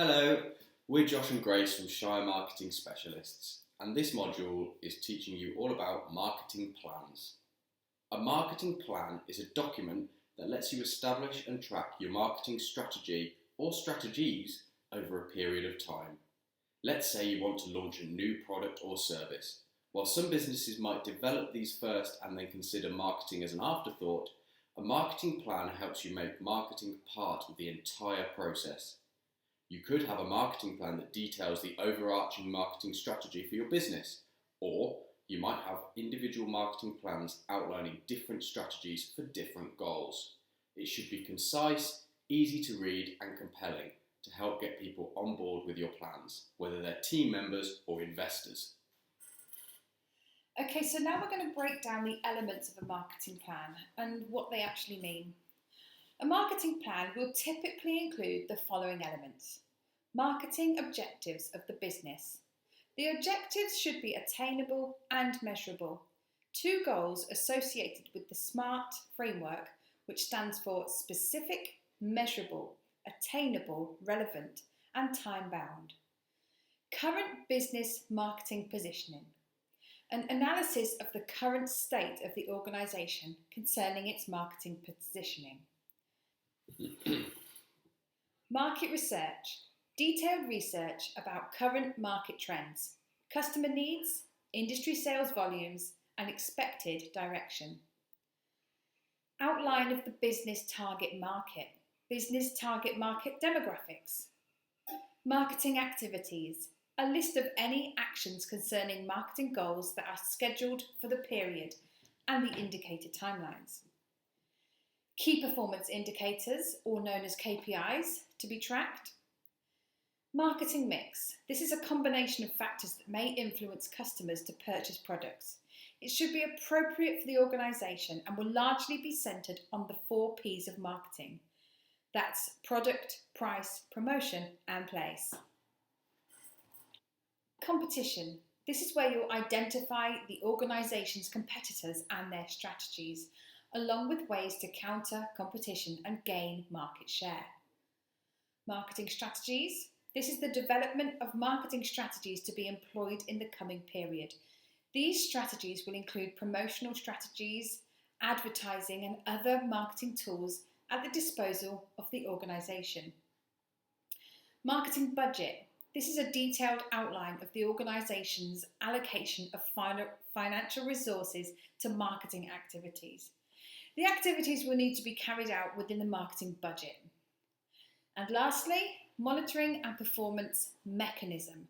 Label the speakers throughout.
Speaker 1: Hello, we're Josh and Grace from Shire Marketing Specialists, and this module is teaching you all about marketing plans. A marketing plan is a document that lets you establish and track your marketing strategy or strategies over a period of time. Let's say you want to launch a new product or service. While some businesses might develop these first and then consider marketing as an afterthought, a marketing plan helps you make marketing part of the entire process. You could have a marketing plan that details the overarching marketing strategy for your business, or you might have individual marketing plans outlining different strategies for different goals. It should be concise, easy to read, and compelling to help get people on board with your plans, whether they're team members or investors.
Speaker 2: Okay, so now we're going to break down the elements of a marketing plan and what they actually mean. A marketing plan will typically include the following elements. Marketing objectives of the business. The objectives should be attainable and measurable. 2 goals associated with the SMART framework, which stands for specific, measurable, attainable, relevant, and time-bound. Current business marketing positioning. An analysis of the current state of the organisation concerning its marketing positioning. Market research. Detailed research about current market trends, customer needs, industry sales volumes, and expected direction. Outline of the business target market demographics. Marketing activities. A list of any actions concerning marketing goals that are scheduled for the period and the indicated timelines. Key performance indicators, or known as KPIs, to be tracked. Marketing mix. This is a combination of factors that may influence customers to purchase products. It should be appropriate for the organisation and will largely be centred on the 4 P's of marketing. That's product, price, promotion, and place. Competition. This is where you'll identify the organisation's competitors and their strategies, along with ways to counter competition and gain market share. Marketing strategies. This is the development of marketing strategies to be employed in the coming period. These strategies will include promotional strategies, advertising, and other marketing tools at the disposal of the organisation. Marketing budget. This is a detailed outline of the organisation's allocation of financial resources to marketing activities. The activities will need to be carried out within the marketing budget. And lastly, monitoring and performance mechanism.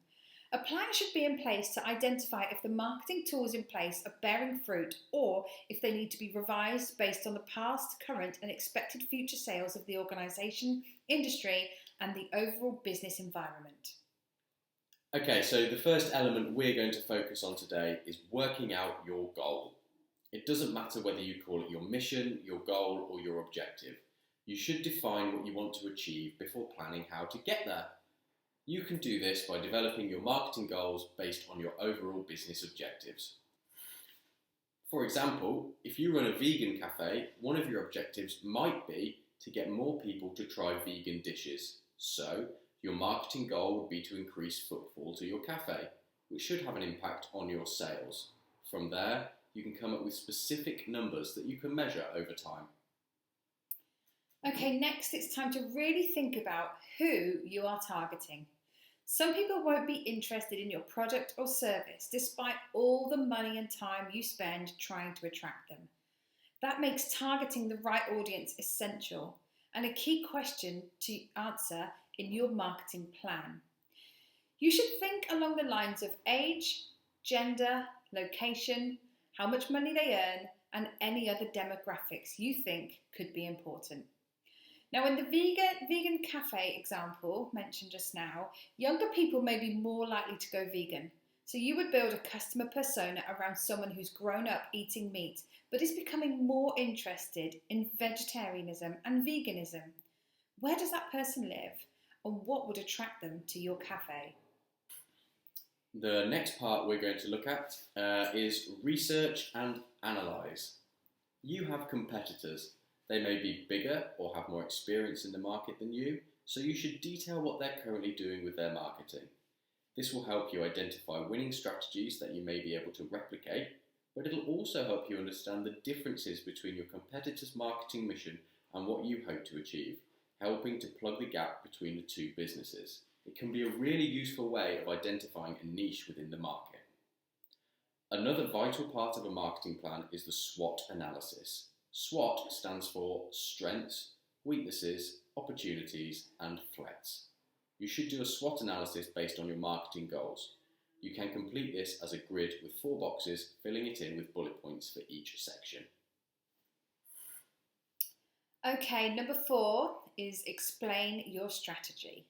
Speaker 2: A plan should be in place to identify if the marketing tools in place are bearing fruit or if they need to be revised based on the past, current and expected future sales of the organisation, industry and the overall business environment.
Speaker 1: Okay, so the first element we're going to focus on today is working out your goal. It doesn't matter whether you call it your mission, your goal or your objective. You should define what you want to achieve before planning how to get there. You can do this by developing your marketing goals based on your overall business objectives. For example, if you run a vegan cafe, one of your objectives might be to get more people to try vegan dishes. So, your marketing goal would be to increase footfall to your cafe, which should have an impact on your sales. From there, you can come up with specific numbers that you can measure over time.
Speaker 2: Okay, next it's time to really think about who you are targeting. Some people won't be interested in your product or service despite all the money and time you spend trying to attract them. That makes targeting the right audience essential and a key question to answer in your marketing plan. You should think along the lines of age, gender, location, how much money they earn, and any other demographics you think could be important. Now, in the vegan cafe example mentioned just now, younger people may be more likely to go vegan. So you would build a customer persona around someone who's grown up eating meat, but is becoming more interested in vegetarianism and veganism. Where does that person live? And what would attract them to your cafe?
Speaker 1: The next part we're going to look at is research and analyse. You have competitors. They may be bigger or have more experience in the market than you, So you should detail what they're currently doing with their marketing. This will help you identify winning strategies that you may be able to replicate, but it'll also help you understand the differences between your competitor's marketing mission and what you hope to achieve, helping to plug the gap between the two businesses. It can be a really useful way of identifying a niche within the market. Another vital part of a marketing plan is the SWOT analysis. SWOT stands for strengths, weaknesses, opportunities, and threats. You should do a SWOT analysis based on your marketing goals. You can complete this as a grid with 4 boxes, filling it in with bullet points for each section.
Speaker 2: Okay, number 4 is explain your strategy.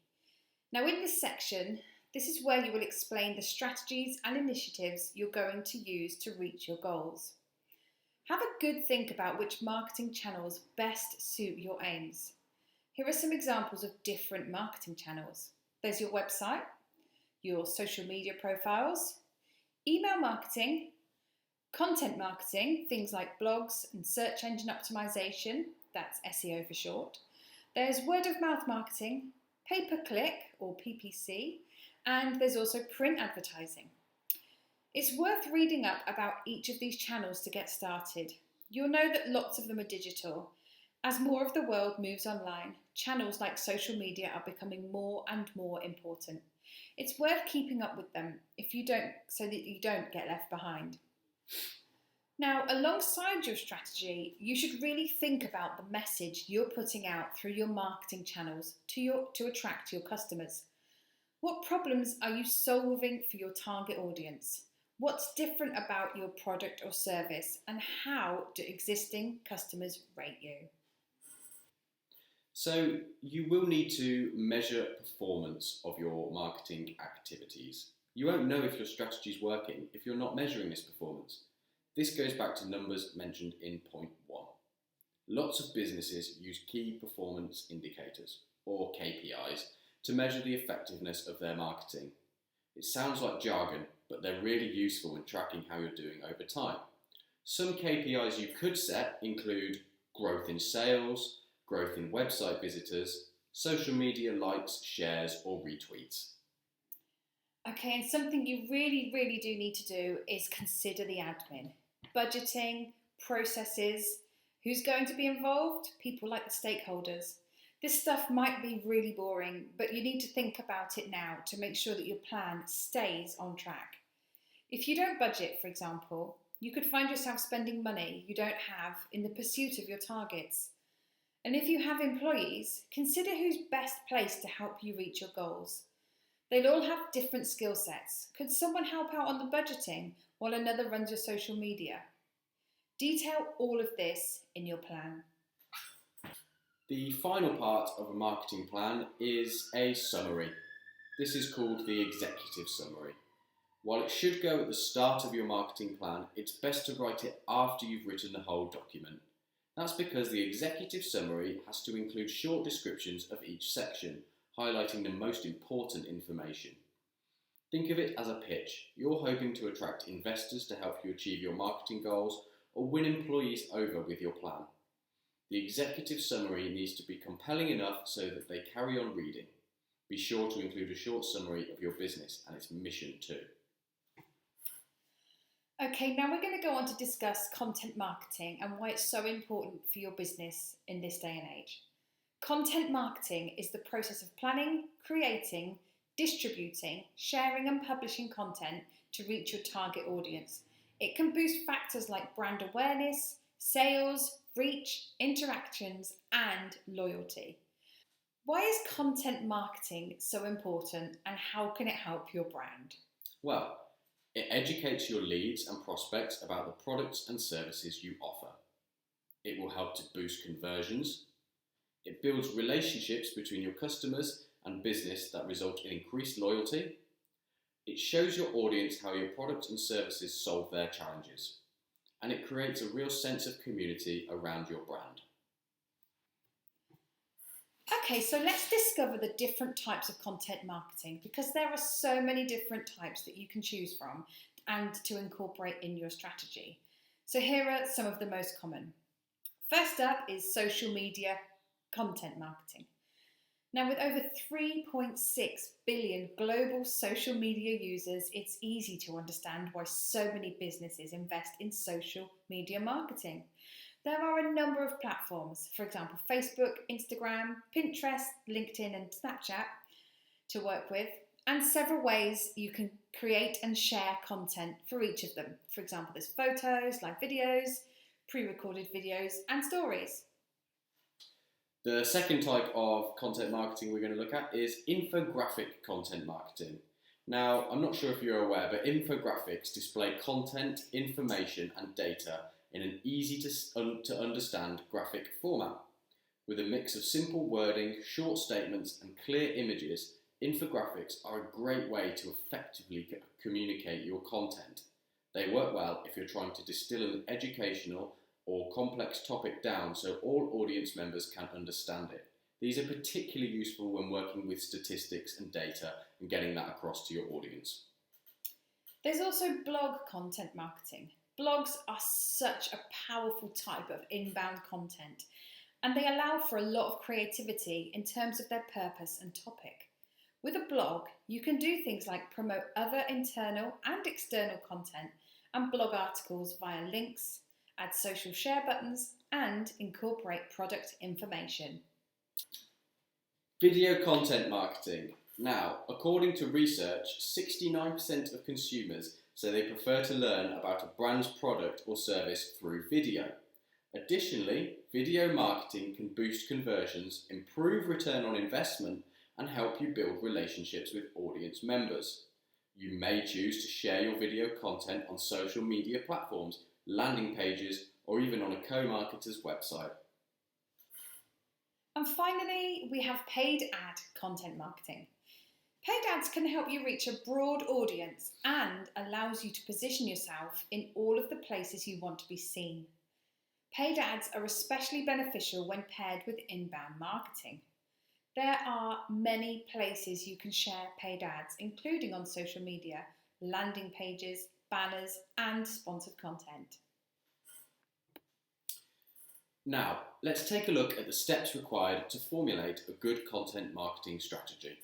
Speaker 2: Now in this section, this is where you will explain the strategies and initiatives you're going to use to reach your goals. Have a good think about which marketing channels best suit your aims. Here are some examples of different marketing channels. There's your website, your social media profiles, email marketing, content marketing, things like blogs and search engine optimization, that's SEO for short. There's word of mouth marketing, pay-per-click or PPC, and there's also print advertising. It's worth reading up about each of these channels to get started. You'll know that lots of them are digital. As more of the world moves online, channels like social media are becoming more and more important. It's worth keeping up with them so that you don't get left behind. Now, alongside your strategy, you should really think about the message you're putting out through your marketing channels to attract your customers. What problems are you solving for your target audience? What's different about your product or service, and how do existing customers rate you?
Speaker 1: So you will need to measure performance of your marketing activities. You won't know if your strategy is working if you're not measuring this performance. This goes back to numbers mentioned in point 1. Lots of businesses use key performance indicators, or KPIs, to measure the effectiveness of their marketing. It sounds like jargon, but they're really useful in tracking how you're doing over time. Some KPIs you could set include growth in sales, growth in website visitors, social media likes, shares, or retweets.
Speaker 2: Okay, and something you really do need to do is consider the admin. Budgeting, processes, who's going to be involved, people like the stakeholders. This stuff might be really boring, but you need to think about it now to make sure that your plan stays on track. If you don't budget, for example, you could find yourself spending money you don't have in the pursuit of your targets. And if you have employees, consider who's best placed to help you reach your goals. They'll all have different skill sets. Could someone help out on the budgeting while another runs your social media? Detail all of this in your plan.
Speaker 1: The final part of a marketing plan is a summary. This is called the executive summary. While it should go at the start of your marketing plan, it's best to write it after you've written the whole document. That's because the executive summary has to include short descriptions of each section, highlighting the most important information. Think of it as a pitch. You're hoping to attract investors to help you achieve your marketing goals or win employees over with your plan. The executive summary needs to be compelling enough so that they carry on reading. Be sure to include a short summary of your business and its mission too.
Speaker 2: Okay, now we're going to go on to discuss content marketing and why it's so important for your business in this day and age. Content marketing is the process of planning, creating, distributing, sharing and publishing content to reach your target audience. It can boost factors like brand awareness, sales, reach, interactions and loyalty. Why is content marketing so important and how can it help your brand?
Speaker 1: Well, it educates your leads and prospects about the products and services you offer. It will help to boost conversions. It builds relationships between your customers and business that result in increased loyalty. It shows your audience how your products and services solve their challenges. And it creates a real sense of community around your brand.
Speaker 2: Okay, so let's discover the different types of content marketing because there are so many different types that you can choose from and to incorporate in your strategy. So here are some of the most common. First up is social media content marketing. Now, with over 3.6 billion global social media users, it's easy to understand why so many businesses invest in social media marketing. There are a number of platforms, for example, Facebook, Instagram, Pinterest, LinkedIn, and Snapchat, to work with, and several ways you can create and share content for each of them. For example, there's photos, live videos, pre-recorded videos, and stories.
Speaker 1: The second type of content marketing we're going to look at is infographic content marketing. Now, I'm not sure if you're aware, but infographics display content, information, and data in an easy to understand graphic format. With a mix of simple wording, short statements, and clear images, infographics are a great way to effectively communicate your content. They work well if you're trying to distill an educational or complex topic down so all audience members can understand it. These are particularly useful when working with statistics and data and getting that across to your audience.
Speaker 2: There's also blog content marketing. Blogs are such a powerful type of inbound content, and they allow for a lot of creativity in terms of their purpose and topic. With a blog, you can do things like promote other internal and external content and blog articles via links, add social share buttons, and incorporate product information.
Speaker 1: Video content marketing. Now, according to research, 69% of consumers say they prefer to learn about a brand's product or service through video. Additionally, video marketing can boost conversions, improve return on investment, and help you build relationships with audience members. You may choose to share your video content on social media platforms, landing pages, or even on a co-marketer's website.
Speaker 2: And finally, we have paid ad content marketing. Paid ads can help you reach a broad audience and allows you to position yourself in all of the places you want to be seen. Paid ads are especially beneficial when paired with inbound marketing. There are many places you can share paid ads, including on social media, landing pages, banners, and sponsored content.
Speaker 1: Now, let's take a look at the steps required to formulate a good content marketing strategy.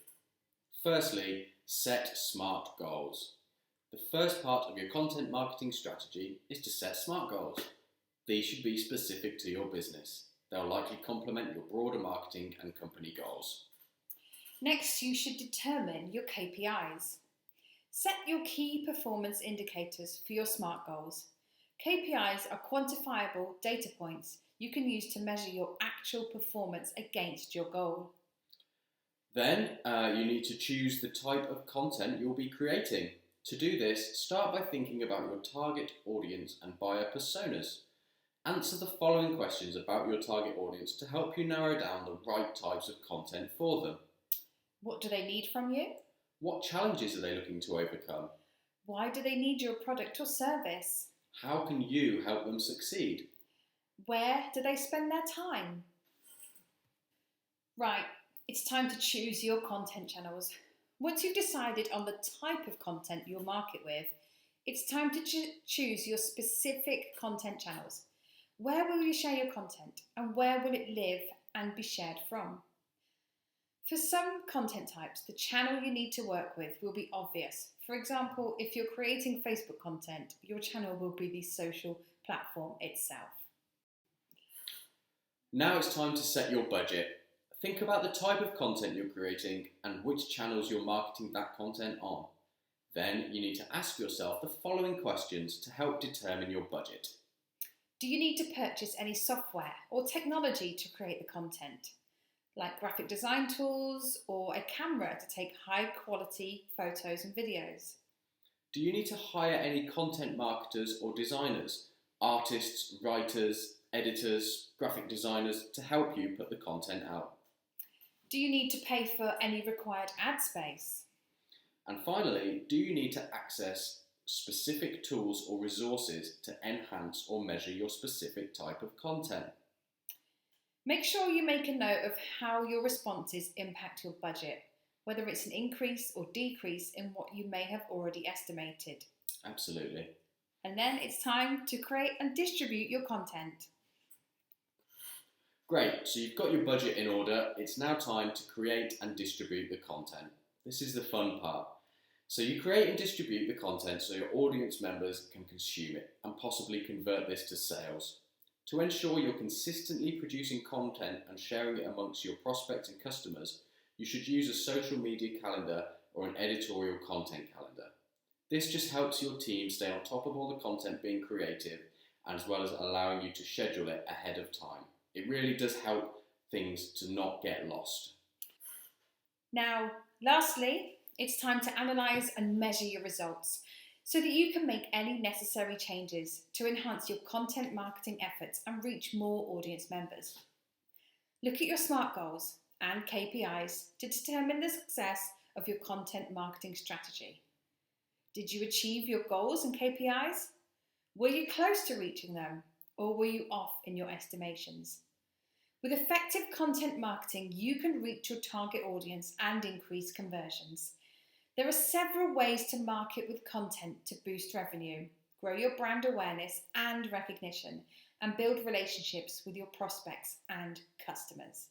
Speaker 1: Firstly, set SMART goals. The first part of your content marketing strategy is to set SMART goals. These should be specific to your business. They'll likely complement your broader marketing and company goals.
Speaker 2: Next, you should determine your KPIs. Set your key performance indicators for your SMART goals. KPIs are quantifiable data points you can use to measure your actual performance against your goal.
Speaker 1: Then you need to choose the type of content you'll be creating. To do this, start by thinking about your target audience and buyer personas. Answer the following questions about your target audience to help you narrow down the right types of content for them.
Speaker 2: What do they need from you?
Speaker 1: What challenges are they looking to overcome?
Speaker 2: Why do they need your product or service?
Speaker 1: How can you help them succeed?
Speaker 2: Where do they spend their time? Right, it's time to choose your content channels. Once you've decided on the type of content you'll market with, it's time to choose your specific content channels. Where will you share your content and where will it live and be shared from? For some content types, the channel you need to work with will be obvious. For example, if you're creating Facebook content, your channel will be the social platform itself.
Speaker 1: Now it's time to set your budget. Think about the type of content you're creating and which channels you're marketing that content on. Then you need to ask yourself the following questions to help determine your budget.
Speaker 2: Do you need to purchase any software or technology to create the content, like graphic design tools or a camera to take high quality photos and videos?
Speaker 1: Do you need to hire any content marketers or designers, artists, writers, editors, graphic designers to help you put the content out?
Speaker 2: Do you need to pay for any required ad space?
Speaker 1: And finally, do you need to access specific tools or resources to enhance or measure your specific type of content?
Speaker 2: Make sure you make a note of how your responses impact your budget, whether it's an increase or decrease in what you may have already estimated.
Speaker 1: Absolutely.
Speaker 2: And then it's time to create and distribute your content.
Speaker 1: Great, so you've got your budget in order. It's now time to create and distribute the content. This is the fun part. So you create and distribute the content so your audience members can consume it and possibly convert this to sales. To ensure you're consistently producing content and sharing it amongst your prospects and customers, you should use a social media calendar or an editorial content calendar. This just helps your team stay on top of all the content being created, as well as allowing you to schedule it ahead of time. It really does help things to not get lost.
Speaker 2: Now, lastly, it's time to analyse and measure your results so that you can make any necessary changes to enhance your content marketing efforts and reach more audience members. Look at your SMART goals and KPIs to determine the success of your content marketing strategy. Did you achieve your goals and KPIs? Were you close to reaching them, or were you off in your estimations? With effective content marketing, you can reach your target audience and increase conversions. There are several ways to market with content to boost revenue, grow your brand awareness and recognition, and build relationships with your prospects and customers.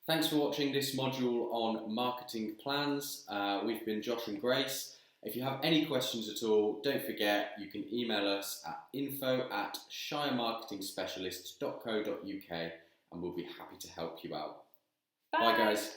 Speaker 1: Thanks for watching this module on marketing plans. We've been Josh and Grace. If you have any questions at all, don't forget you can email us at info@shiremarketingspecialists.co.uk and we'll be happy to help you out. Bye guys.